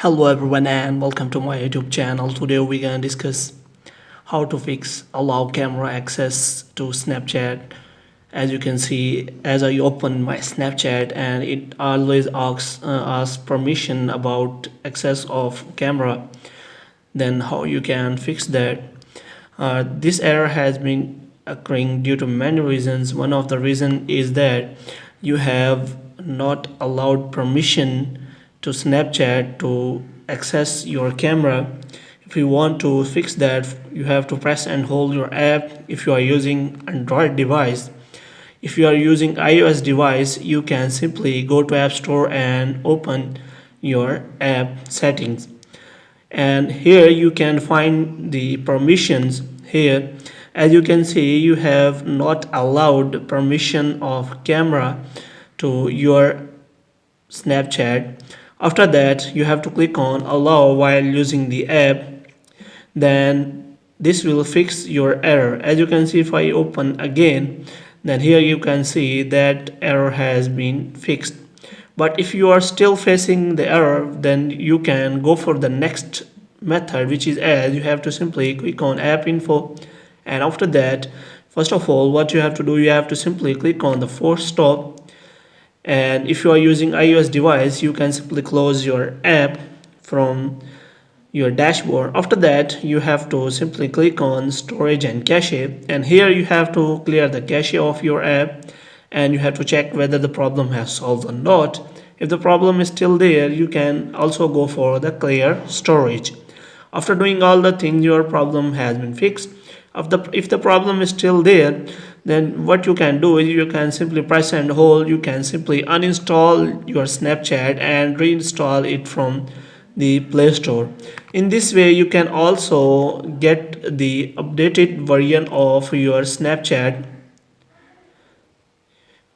Hello everyone and welcome to my YouTube channel. Today we're gonna discuss how to fix allow camera access to Snapchat. As you can see, as I open my Snapchat and it always asks permission about access of camera. Then how you can fix that? This error has been occurring due to many reasons. One of the reason is that you have not allowed permission to Snapchat to access your camera. If you want to fix that, you have to press and hold your app if you are using Android device. If you are using iOS device, you can simply go to App Store and open your app settings, and here you can find the permissions. Here, as you can see, you have not allowed permission of camera to your Snapchat. After that, you have to click on allow while using the app. Then this will fix your error. As you can see, if I open again, then here you can see that error has been fixed. But if you are still facing the error, then you can go for the next method, which is as you have to simply click on app info. And after that, first of all, what you have to do, you have to simply click on the force stop. And if you are using iOS device, you can simply close your app from your dashboard. After that, you have to simply click on storage and cache, and here you have to clear the cache of your app, and you have to check whether the problem has solved or not. If the problem is still there, you can also go for the clear storage. After doing all the things, your problem has been fixed. If the problem is still there, then what you can do is you can simply press and hold. You can simply uninstall your Snapchat and reinstall it from the Play Store. In this way, you can also get the updated version of your Snapchat,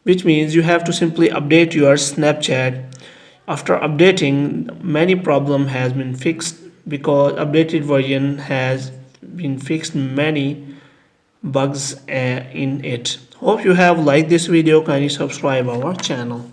which means you have to simply update your Snapchat. After updating, many problem has been fixed because updated version has been fixed many bugs in it. Hope you have liked this video. Kindly subscribe our channel.